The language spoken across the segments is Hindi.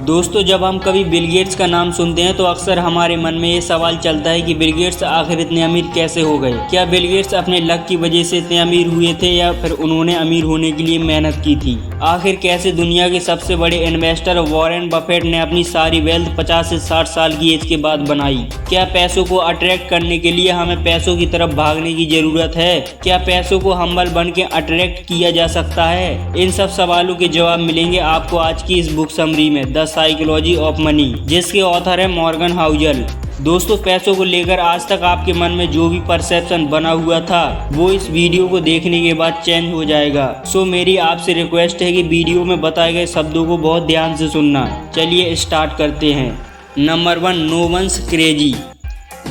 दोस्तों, जब हम कभी बिल गेट्स का नाम सुनते हैं तो अक्सर हमारे मन में ये सवाल चलता है कि बिल गेट्स आखिर इतने अमीर कैसे हो गए। क्या बिल गेट्स अपने लक की वजह से इतने अमीर हुए थे या फिर उन्होंने अमीर होने के लिए मेहनत की थी। आखिर कैसे दुनिया के सबसे बड़े इन्वेस्टर वॉरेन बफेट ने अपनी सारी वेल्थ 50 से 60 साल की एज के बाद बनाई। क्या पैसों को अट्रैक्ट करने के लिए हमें पैसों की तरफ भागने की जरूरत है? क्या पैसों को हम्बल बन के अट्रैक्ट किया जा सकता है? इन सब सवालों के जवाब मिलेंगे आपको आज की इस बुक समरी में, द साइकोलॉजी ऑफ मनी, जिसके ऑथर है मॉर्गन हाउसल। दोस्तों, पैसों को लेकर आज तक आपके मन में जो भी परसेप्शन बना हुआ था वो इस वीडियो को देखने के बाद चेंज हो जाएगा। सो मेरी आपसे रिक्वेस्ट है कि वीडियो में बताए गए शब्दों को बहुत ध्यान से सुनना। चलिए स्टार्ट करते हैं। Number 1, no once crazy.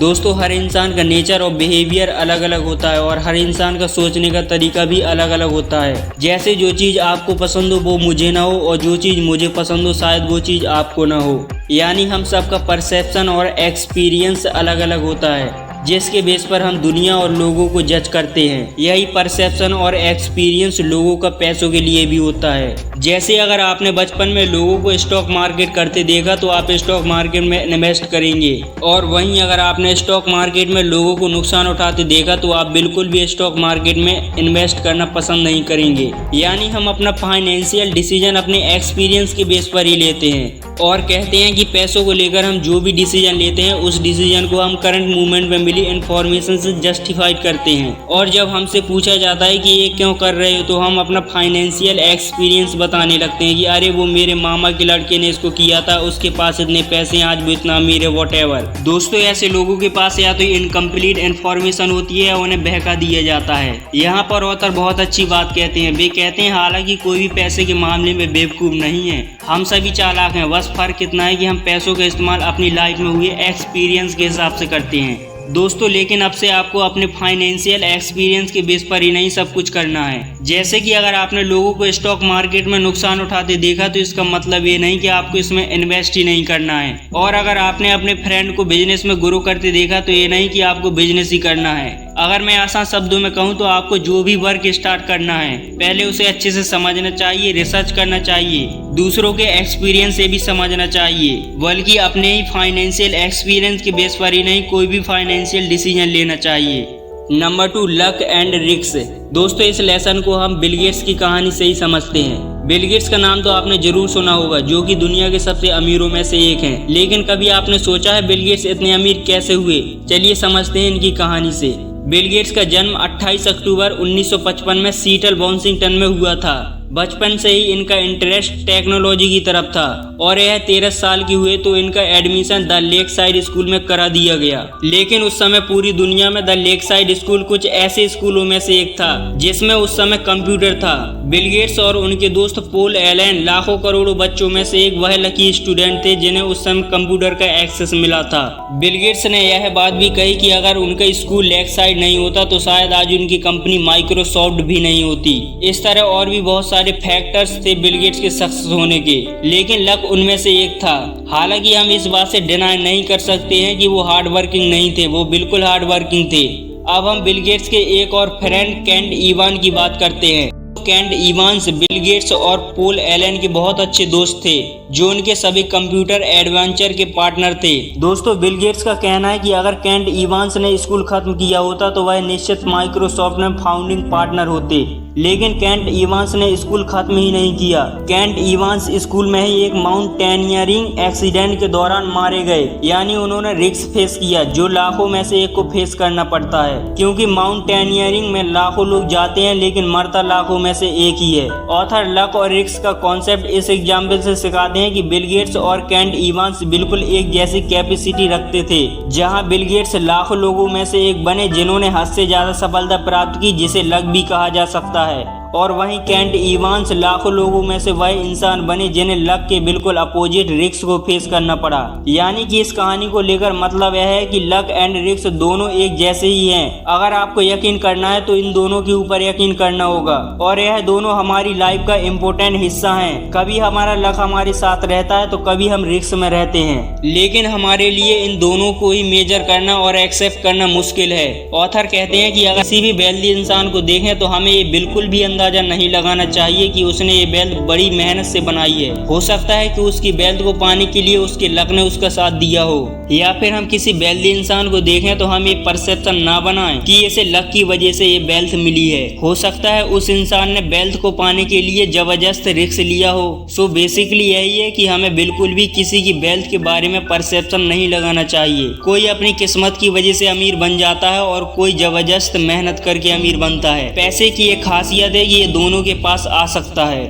दोस्तों, हर इंसान का नेचर और बिहेवियर अलग अलग होता है और हर इंसान का सोचने का तरीका भी अलग अलग होता है। जैसे जो चीज़ आपको पसंद हो वो मुझे ना हो और जो चीज़ मुझे पसंद हो शायद वो चीज़ आपको ना हो। यानी हम सबका परसेप्शन और एक्सपीरियंस अलग अलग होता है, जिसके बेस पर हम दुनिया और लोगों को जज करते हैं। यही परसेप्शन और एक्सपीरियंस लोगों का पैसों के लिए भी होता है। जैसे अगर आपने बचपन में लोगों को स्टॉक मार्केट करते देखा तो आप स्टॉक मार्केट में इन्वेस्ट करेंगे, और वहीं अगर आपने स्टॉक मार्केट में लोगों को नुकसान उठाते देखा तो आप बिल्कुल भी स्टॉक मार्केट में इन्वेस्ट करना पसंद नहीं करेंगे। यानी हम अपना फाइनेंशियल डिसीजन अपने एक्सपीरियंस के बेस पर ही लेते हैं और कहते हैं कि पैसों को लेकर हम जो भी डिसीजन लेते हैं उस डिसीजन को हम करंट मूवमेंट में मिली इन्फॉर्मेशन से जस्टिफाइड करते हैं। और जब हमसे पूछा जाता है कि ये क्यों कर रहे हो तो हम अपना फाइनेंशियल एक्सपीरियंस बताने लगते हैं कि अरे वो मेरे मामा के लड़के ने इसको किया था, उसके पास इतने पैसे, आज भी इतना अमीर है, वॉटएवर। दोस्तों, ऐसे लोगों के पास या तो इनकम्प्लीट इन्फॉर्मेशन होती है या उन्हें बहका दिया जाता है। यहाँ पर ऑथर बहुत अच्छी बात कहते हैं। वे कहते हैं हालांकि कोई भी पैसे के मामले में बेवकूफ नहीं है, हम सभी चालाक हैं। बस फर्क इतना है कि हम पैसों का इस्तेमाल अपनी लाइफ में हुए एक्सपीरियंस के हिसाब से करते हैं। दोस्तों, लेकिन अब से आपको अपने फाइनेंशियल एक्सपीरियंस के बेस पर ही नहीं सब कुछ करना है। जैसे कि अगर आपने लोगों को स्टॉक मार्केट में नुकसान उठाते देखा तो इसका मतलब ये नहीं कि आपको इसमें इन्वेस्ट ही नहीं करना है, और अगर आपने अपने फ्रेंड को बिजनेस में ग्रो करते देखा तो ये नहीं कि आपको बिजनेस ही करना है। अगर मैं आसान शब्दों में कहूँ तो आपको जो भी वर्क स्टार्ट करना है पहले उसे अच्छे से समझना चाहिए, रिसर्च करना चाहिए, दूसरों के एक्सपीरियंस से भी समझना चाहिए, बल्कि अपने ही फाइनेंशियल एक्सपीरियंस के बेस पर ही नहीं कोई भी फाइनेंशियल डिसीजन लेना चाहिए। Number 2, luck and risk. दोस्तों, इस लेसन को हम बिल गेट्स की कहानी से ही समझते हैं। बिल गेट्स का नाम तो आपने जरूर सुना होगा, जो कि दुनिया के सबसे अमीरों में से एक हैं। लेकिन कभी आपने सोचा है बिल गेट्स इतने अमीर कैसे हुए? चलिए समझते हैं इनकी कहानी से। बिल गेट्स का जन्म 28 अक्टूबर 1955 में सीटल वॉशिंगटन में हुआ था। बचपन से ही इनका इंटरेस्ट टेक्नोलॉजी की तरफ था और यह 13 साल की हुए तो इनका admission the lake side school में करा दिया गया। लेकिन उस समय पूरी दुनिया में द लेक साइड स्कूल कुछ ऐसे स्कूलों में से एक था जिसमें उस समय कंप्यूटर था। बिल गेट्स और उनके दोस्त पॉल एलन लाखों करोड़ों बच्चों में से एक वह लकी स्टूडेंट थे जिन्हें उस समय कंप्यूटर का एक्सेस मिला था। बिल गेट्स ने यह बात भी कही कि अगर उनका स्कूल लेक साइड नहीं होता तो शायद आज उनकी कंपनी माइक्रोसॉफ्ट भी नहीं होती। इस तरह और भी बहुत सारे फैक्टर्स थे बिल गेट्स के सक्सेस होने के, लेकिन लक उनमें से एक था। हालांकि हम इस बात से डिनाई नहीं कर सकते हैं कि वो हार्ड वर्किंग नहीं थे, वो बिल्कुल हार्ड वर्किंग थे। अब हम बिल गेट्स के एक और फ्रेंड केंट इवान की बात करते हैं। केंट इवान्स बिल गेट्स और पॉल एलन के बहुत अच्छे दोस्त थे, जो उनके सभी कंप्यूटर एडवेंचर के पार्टनर थे। दोस्तों, बिल गेट्स का कहना है कि अगर केंट इवान्स ने स्कूल खत्म किया होता तो वह निश्चित माइक्रोसॉफ्ट में फाउंडिंग पार्टनर होते, लेकिन केंट इवान्स ने स्कूल खत्म ही नहीं किया। केंट इवान्स स्कूल में ही एक माउंटेनियरिंग एक्सीडेंट के दौरान मारे गए। यानी उन्होंने रिस्क फेस किया जो लाखों में से एक को फेस करना पड़ता है, क्योंकि माउंटेनियरिंग में लाखों लोग जाते हैं लेकिन मरता लाखों में से एक ही है। ऑथर लक और रिस्क का कॉन्सेप्ट इस एग्जाम्पल से सिखाते हैं कि बिल गेट्स और केंट इवान्स बिल्कुल एक जैसी कैपेसिटी रखते थे। जहां बिल गेट्स लाखों लोगों में से एक बने जिन्होंने हद से ज्यादा सफलता प्राप्त की, जिसे लक भी कहा जा सकता है, और वहीं केंट इवान्स लाखों लोगों में से वह इंसान बने जिन्हें लक के बिल्कुल अपोजिट रिस्क को फेस करना पड़ा। यानी कि इस कहानी को लेकर मतलब यह है कि लक एंड रिस्क दोनों एक जैसे ही हैं। अगर आपको यकीन करना है तो इन दोनों के ऊपर यकीन करना होगा, और यह दोनों हमारी लाइफ का इम्पोर्टेंट हिस्सा हैं। कभी हमारा लक हमारे साथ रहता है तो कभी हम रिस्क में रहते हैं, लेकिन हमारे लिए इन दोनों को ही मेजर करना और एक्सेप्ट करना मुश्किल है। ऑथर कहते हैं कि अगर किसी भी वेल्दी इंसान को देखें तो हमें ये बिल्कुल भी अंदाजा अंदाजा नहीं लगाना चाहिए कि उसने ये वेल्थ बड़ी मेहनत से बनाई है। हो सकता है कि उसकी वेल्थ को पाने के लिए उसके लक ने उसका साथ दिया हो, या फिर हम किसी वेल्दी इंसान को देखें तो हम ये परसेप्शन ना बनाएं कि इसे लक की वजह से ये वेल्थ मिली है। हो सकता है उस इंसान ने वेल्थ को पाने के लिए जबरदस्त रिस्क लिया हो। सो बेसिकली यही है कि हमें बिल्कुल भी किसी की वेल्थ के बारे में परसेप्शन नहीं लगाना चाहिए। कोई अपनी किस्मत की वजह से अमीर बन जाता है और कोई जबरदस्त मेहनत करके अमीर बनता है। पैसे की एक खासियत है कि ये दोनों के पास आ सकता है।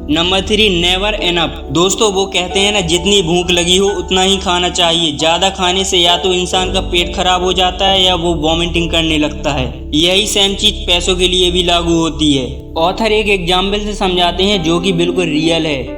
Number 3, never enough. दोस्तों वो कहते हैं ना, जितनी भूख लगी हो उतना ही खाना चाहिए। ज्यादा खाने से या तो इंसान का पेट खराब हो जाता है या वो वॉमिटिंग करने लगता है। यही सेम चीज पैसों के लिए भी लागू होती है। ऑथर एक एग्जाम्पल से समझाते हैं जो कि बिल्कुल रियल है।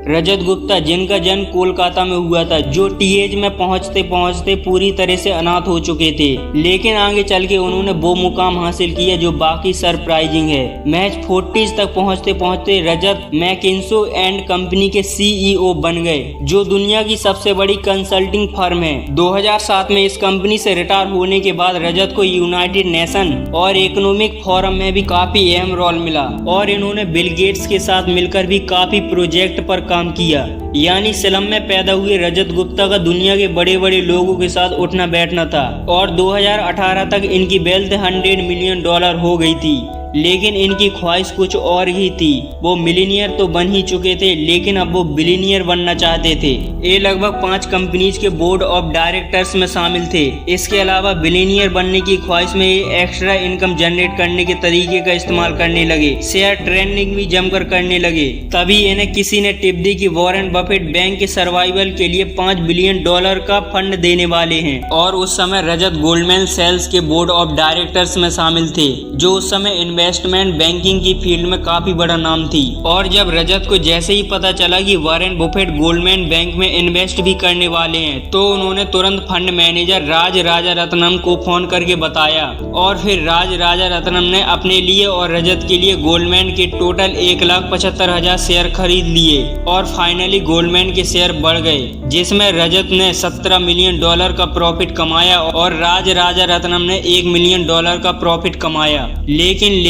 रजत गुप्ता, जिनका जन्म कोलकाता में हुआ था, जो टीएज में पहुंचते पहुंचते पूरी तरह से अनाथ हो चुके थे, लेकिन आगे चल के उन्होंने वो मुकाम हासिल किया जो बाकी सरप्राइजिंग है। महज 40s तक पहुंचते पहुंचते रजत मैकिन्से एंड कंपनी के CEO बन गए, जो दुनिया की सबसे बड़ी कंसल्टिंग फर्म है। 2007 में इस कंपनी से रिटायर होने के बाद रजत को यूनाइटेड नेशन और इकोनॉमिक फोरम में भी काफी अहम रोल मिला और इन्होंने बिल गेट्स के साथ मिलकर भी काफी प्रोजेक्ट पर काम किया। यानी स्लम में पैदा हुए रजत गुप्ता का दुनिया के बड़े बड़े लोगों के साथ उठना बैठना था और 2018 तक इनकी वेल्थ $100 मिलियन हो गई थी। लेकिन इनकी ख्वाहिश कुछ और ही थी। वो मिलीनियर तो बन ही चुके थे, लेकिन अब वो बिलीनियर बनना चाहते थे। ये लगभग 5 कंपनीज के बोर्ड ऑफ डायरेक्टर्स में शामिल थे। इसके अलावा बिलीनियर बनने की ख्वाहिश में ये एक्स्ट्रा इनकम जनरेट करने के तरीके का इस्तेमाल करने लगे। शेयर ट्रेडिंग भी जमकर करने लगे। तभी इन्हें किसी ने टिप दी कि वॉरेन बफेट बैंक के सर्वाइवल के लिए $5 बिलियन का फंड देने वाले हैं। और उस समय रजत गोल्डमैन सैक्स के बोर्ड ऑफ डायरेक्टर्स में शामिल थे, जो उस समय इन्वेस्टमेंट बैंकिंग की फील्ड में काफी बड़ा नाम थी। और जब रजत को जैसे ही पता चला कि वॉरेन बफेट गोल्डमैन बैंक में इन्वेस्ट भी करने वाले हैं, तो उन्होंने तुरंत फंड मैनेजर राज राजारत्नम को फोन करके बताया। और फिर राज राजारत्नम ने अपने लिए और रजत के लिए गोल्डमैन के टोटल 1,75,000 शेयर खरीद लिए। और फाइनली गोल्डमैन के शेयर बढ़ गए, जिसमें रजत ने $17 मिलियन का प्रॉफिट कमाया और राज राजारत्नम ने $1 मिलियन का प्रॉफिट कमाया। लेकिन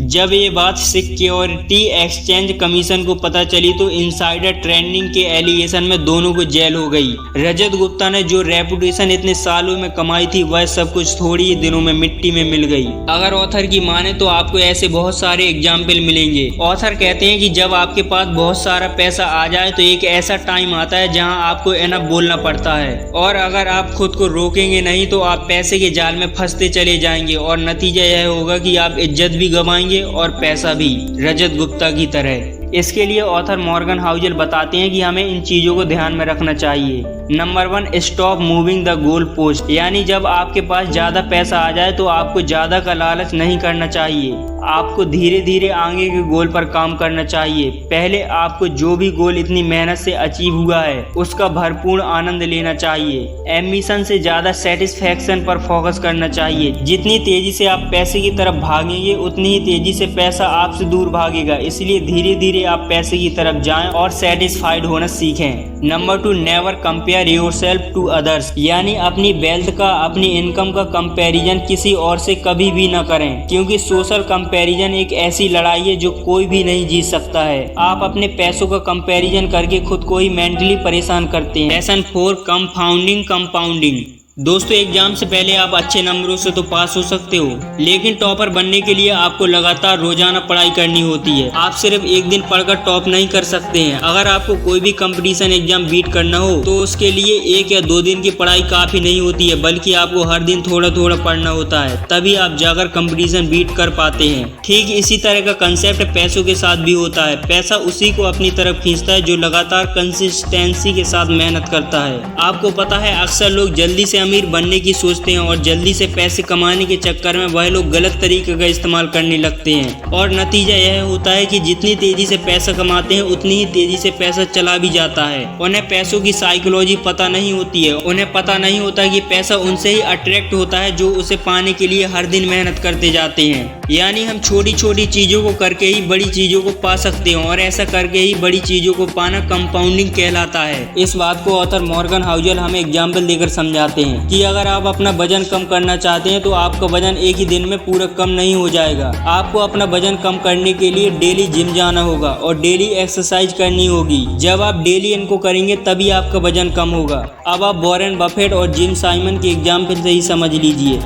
जब ये बात सिक्योरिटी एक्सचेंज कमीशन को पता चली तो इनसाइडर ट्रेडिंग के एलिगेशन में दोनों को जेल हो गई। रजत गुप्ता ने जो रेपुटेशन इतने सालों में कमाई थी, वह सब कुछ थोड़ी ही दिनों में मिट्टी में मिल गई। अगर ऑथर की माने तो आपको ऐसे बहुत सारे एग्जाम्पल मिलेंगे। ऑथर कहते हैं कि जब आपके पास बहुत सारा पैसा आ जाए तो एक ऐसा टाइम आता है जहां आपको एनफ बोलना पड़ता है, और अगर आप खुद को रोकेंगे नहीं तो आप पैसे के जाल में फंसते चले जाएंगे और नतीजा यह होगा कि आप इज्जत भी गंवाएंगे और पैसा भी, रजत गुप्ता की तरह। इसके लिए ऑथर मॉर्गन हाउजल बताते हैं कि हमें इन चीजों को ध्यान में रखना चाहिए। Number 1, stop moving the goal post. यानी जब आपके पास ज्यादा पैसा आ जाए तो आपको ज्यादा का लालच नहीं करना चाहिए। आपको धीरे धीरे आगे के गोल पर काम करना चाहिए। पहले आपको जो भी गोल इतनी मेहनत से अचीव हुआ है उसका भरपूर आनंद लेना चाहिए। एम्बिशन से ज्यादा सेटिस्फैक्शन पर फोकस करना चाहिए। जितनी तेजी से आप पैसे की तरफ भागेंगे उतनी ही तेजी से पैसा आपसे दूर भागेगा। इसलिए धीरे धीरे आप पैसे की तरफ जाएं और सेटिस्फाइड होना सीखें। Number 2, never compare yourself to others. यानी अपनी वेल्थ का, अपनी इनकम का कंपैरिजन किसी और से कभी भी ना करें, क्योंकि सोशल कंपैरिजन एक ऐसी लड़ाई है जो कोई भी नहीं जीत सकता है। आप अपने पैसों का कंपैरिजन करके खुद को ही मेंटली परेशान करते हैं। Lesson 4, compounding. दोस्तों एग्जाम से पहले आप अच्छे नंबरों से तो पास हो सकते हो, लेकिन टॉपर बनने के लिए आपको लगातार रोजाना पढ़ाई करनी होती है। आप सिर्फ एक दिन पढ़कर टॉप नहीं कर सकते हैं। अगर आपको कोई भी कंपटीशन एग्जाम बीट करना हो तो उसके लिए 1 या 2 दिन की पढ़ाई काफी नहीं होती है, बल्कि आपको हर दिन थोड़ा थोड़ा पढ़ना होता है, तभी आप जाकर कंपटीशन बीट कर पाते हैं। ठीक इसी तरह का कंसेप्ट पैसों के साथ भी होता है। पैसा उसी को अपनी तरफ खींचता है जो लगातार कंसिस्टेंसी के साथ मेहनत करता है। आपको पता है अक्सर लोग जल्दी से अमीर बनने की सोचते हैं और जल्दी से पैसे कमाने के चक्कर में वह लोग गलत तरीके का इस्तेमाल करने लगते हैं, और नतीजा यह होता है कि जितनी तेजी से पैसा कमाते हैं उतनी ही तेजी से पैसा चला भी जाता है। उन्हें पैसों की साइकोलॉजी पता नहीं होती है। उन्हें पता नहीं होता कि पैसा उनसे ही अट्रैक्ट होता है जो उसे पाने के लिए हर दिन मेहनत करते जाते हैं। यानी हम छोटी छोटी चीजों को करके ही बड़ी चीजों को पा सकते हैं, और ऐसा करके ही बड़ी चीजों को पाना कंपाउंडिंग कहलाता है। इस बात को ऑथर मॉर्गन हाउजल हमें एग्जाम्पल देकर समझाते हैं। कि अगर आप अपना वजन कम करना चाहते हैं तो आपका वजन एक ही दिन में पूरा कम नहीं हो जाएगा। आपको अपना वजन कम करने के लिए डेली जिम जाना होगा और डेली एक्सरसाइज करनी होगी। जब आप डेली इनको करेंगे तभी आपका वजन कम होगा। अब आप वॉरेन बफेट और जिम साइमन के एग्जाम्पल से ही समझ लीजिए।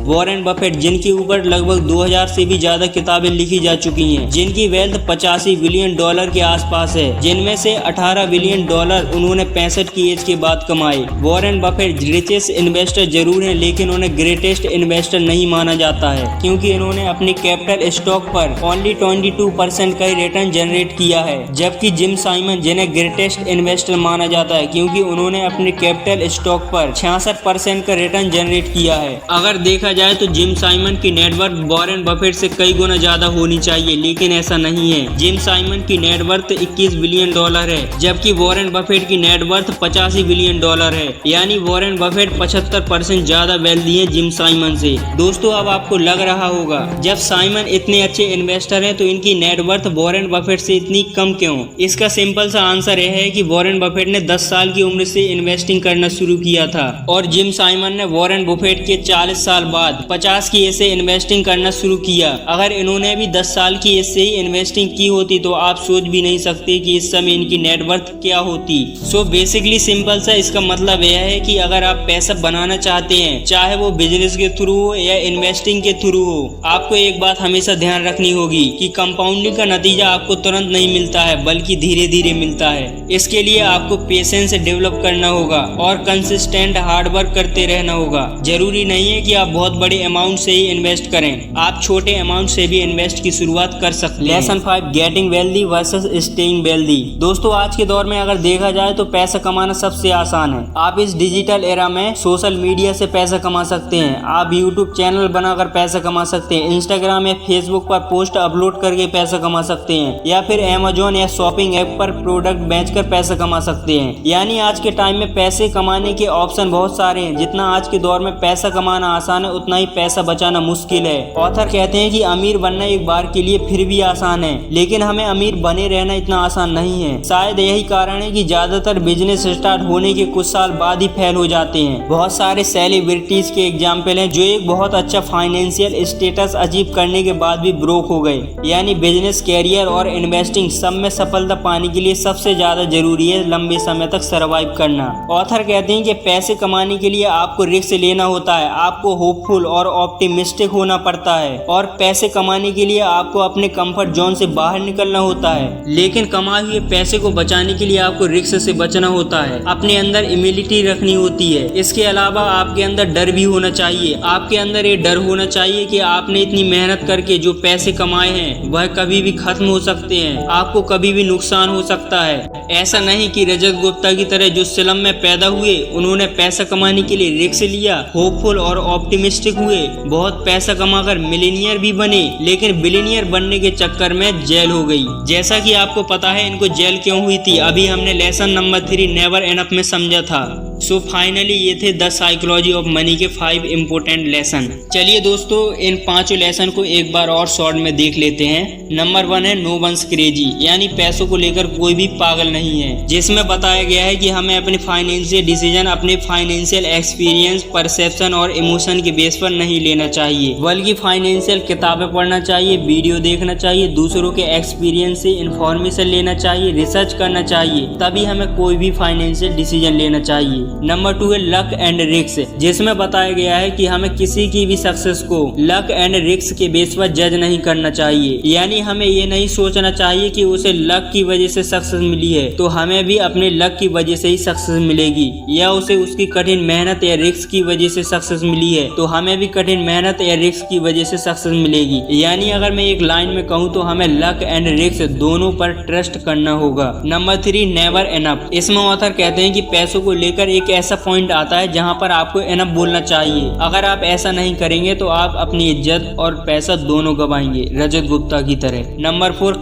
वॉरेन बफेट, जिनके ऊपर लगभग 2000 से भी ज्यादा किताबें लिखी जा चुकी हैं, जिनकी वेल्थ 85 बिलियन डॉलर के आसपास है, जिनमें से 18 बिलियन डॉलर उन्होंने 65 की एज के बाद कमाए। वॉरेन बफेट रिचेस्ट इन्वेस्टर जरूर हैं, लेकिन उन्हें ग्रेटेस्ट इन्वेस्टर नहीं माना जाता है, क्योंकि इन्होंने अपनी कैपिटल स्टॉक पर ओनली 22% का ही रिटर्न जनरेट किया है। जबकि जिम साइमन, जिन्हें ग्रेटेस्ट इन्वेस्टर माना जाता है, क्योंकि उन्होंने अपने कैपिटल स्टॉक पर 66% का रिटर्न जनरेट किया है। अगर देखा जाए तो जिम साइमन की नेटवर्थ वॉरेन बफेट से कई गुना ज्यादा होनी चाहिए, लेकिन ऐसा नहीं है। जिम साइमन की नेटवर्थ 21 बिलियन डॉलर है, जबकि वॉरेन बफेट की नेटवर्थ 85 बिलियन डॉलर है। यानी वॉरेन बफेट 75% ज्यादा वेल्दी है जिम साइमन से। दोस्तों, अब आपको लग रहा होगा, जब साइमन इतने अच्छे इन्वेस्टर हैं तो इनकी नेटवर्थ वॉरेन बफेट से इतनी कम क्यों? इसका सिंपल सा आंसर यह है कि वॉरेन बफेट ने 10 साल की उम्र से इन्वेस्टिंग करना शुरू किया था और जिम साइमन ने वॉरेन बफेट के 40 साल बाद 50 की एज से इन्वेस्टिंग करना शुरू किया। अगर इन्होंने भी 10 साल की एज से ही इन्वेस्टिंग की होती तो आप सोच भी नहीं सकते कि इस समय इनकी नेटवर्थ क्या होती। सो बेसिकली सिंपल सा इसका मतलब यह है कि अगर आप पैसा बनाना चाहते हैं, चाहे वो बिजनेस के थ्रू हो या इन्वेस्टिंग के थ्रू हो, आपको एक बात हमेशा ध्यान रखनी होगी कि कंपाउंडिंग का नतीजा आपको तुरंत नहीं मिलता है, बल्कि धीरे धीरे मिलता है। इसके लिए आपको पेशेंस डेवलप करना होगा और कंसिस्टेंट हार्ड वर्क करते रहना होगा। जरूरी नहीं है कि आप बहुत बड़े अमाउंट से ही इन्वेस्ट करें, आप छोटे अमाउंट से भी इन्वेस्ट की शुरुआत कर सकते हैं। Lesson 5, getting wealthy versus staying wealthy. दोस्तों, आज के दौर में अगर देखा जाए तो पैसा कमाना सबसे आसान है। आप इस डिजिटल एरा में सोशल मीडिया से पैसा कमा सकते हैं, आप यूट्यूब चैनल बनाकर पैसा कमा सकते हैं, इंस्टाग्राम या फेसबुक पर पोस्ट अपलोड करके पैसा कमा सकते हैं, या फिर अमेजोन या शॉपिंग ऐप पर प्रोडक्ट बेचकर पैसा कमा सकते हैं। यानी आज के टाइम में पैसे कमाने के ऑप्शन बहुत सारे हैं। जितना आज के दौर में पैसा कमाना आसान है, उतना ही पैसा बचाना मुश्किल है। ऑथर कहते हैं कि अमीर बनना एक बार के लिए फिर भी आसान है, लेकिन हमें अमीर बने रहना इतना आसान नहीं है। शायद यही कारण है कि ज्यादातर बिजनेस स्टार्ट होने के कुछ साल बाद ही फेल हो जाते हैं। बहुत सारे सेलिब्रिटीज के एग्जाम्पल हैं जो एक बहुत अच्छा फाइनेंशियल स्टेटस अचीव करने के बाद भी ब्रोक हो गए। यानी बिजनेस, कैरियर और इन्वेस्टिंग सब में सफलता पाने के लिए सबसे ज्यादा जरूरी है लंबे समय तक सर्वाइव करना। ऑथर कहते हैं कि पैसे कमाने के लिए आपको रिस्क लेना होता है, आपको होपफुल और ऑप्टिमिस्टिक होना पड़ता है, और पैसे कमाने के लिए आपको अपने कंफर्ट जोन से बाहर निकलना होता है। लेकिन कमाए हुए पैसे को बचाने के लिए आपको रिस्क से बचना होता है, अपने अंदर इम्यूनिटी रखनी होती है। इसके अलावा आपके अंदर डर भी होना चाहिए। आपके अंदर ये डर होना चाहिए कि आपने इतनी मेहनत करके जो पैसे कमाए हैं वह कभी भी खत्म हो सकते हैं, आपको कभी भी नुकसान हो सकता है। ऐसा नहीं कि रजत गुप्ता की तरह जो स्लम में पैदा हुए, उन्होंने पैसा कमाने के लिए रिस्क लिया, होपफुल और ऑप्टिमिस्टिक हुए, बहुत पैसा कमाकर मिलीनियर भी बने, लेकिन बिलीनियर बनने के चक्कर में जेल हो गई। जैसा कि आपको पता है इनको जेल क्यों हुई थी, अभी हमने लेसन नंबर 3 नेवर एनफ में समझा था। सो फाइनली ये थे द साइकोलॉजी ऑफ मनी के 5 इम्पोर्टेंट लेसन। चलिए दोस्तों, इन 5 लेसन को एक बार और शॉर्ट में देख लेते हैं। नंबर 1 है नो वंस क्रेजी, यानी पैसों को लेकर कोई भी पागल नहीं है, जिसमें बताया गया है कि हमें अपने फाइनेंशियल डिसीजन अपने फाइनेंशियल एक्सपीरियंस, परसेप्शन और इमोशन के बेस पर नहीं लेना चाहिए, बल्कि फाइनेंशियल किताबें पढ़ना चाहिए, वीडियो देखना चाहिए, दूसरों के एक्सपीरियंस से इंफॉर्मेशन लेना चाहिए, रिसर्च करना चाहिए, तभी हमें कोई भी फाइनेंशियल डिसीजन लेना चाहिए। नंबर 2 है लक एंड रिस्क, जिसमें बताया गया है कि हमें किसी की भी सक्सेस को लक एंड रिस्क के बेस पर जज नहीं करना चाहिए। यानी हमें ये नहीं सोचना चाहिए कि उसे लक की वजह से सक्सेस मिली है तो हमें भी अपने लक की वजह से ही सक्सेस मिलेगी, या उसे उसकी कठिन मेहनत या रिस्क की वजह से सक्सेस मिली है तो हमें भी कठिन मेहनत या रिस्क की वजह से सक्सेस मिलेगी। यानी अगर मैं एक लाइन में कहूँ तो हमें लक एंड रिस्क दोनों पर ट्रस्ट करना होगा। नंबर 3 नेवर एनफ, इसमें ऑथर कहते हैं कि पैसों को लेकर एक ऐसा पॉइंट आता है जहां पर आपको एनफ बोलना चाहिए। अगर आप ऐसा नहीं करेंगे तो आप अपनी इज्जत और पैसा दोनों गवाएंगे, रजत गुप्ता की तरह। नंबर 4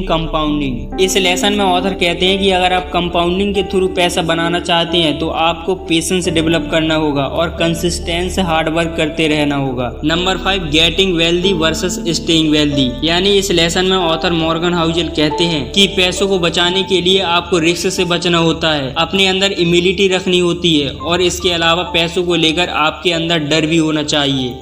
कंपाउंडिंग, इस लेसन में ऑथर कहते हैं कि अगर आप कंपाउंडिंग के थ्रू पैसा बनाना चाहते हैं तो आपको पेशेंस डेवलप करना होगा और कंसिस्टेंस हार्ड वर्क करते रहना होगा। Number 5 getting wealthy versus staying wealthy, यानी इस लेसन में ऑथर मॉर्गन हाउसल कहते हैं कि पैसों को बचाने के लिए आपको रिस्क से बचना होता है, अपने अंदर इम्यूनिटी रखनी होती है और इसके अलावा पैसों को लेकर आपके अंदर डर भी होना चाहिए।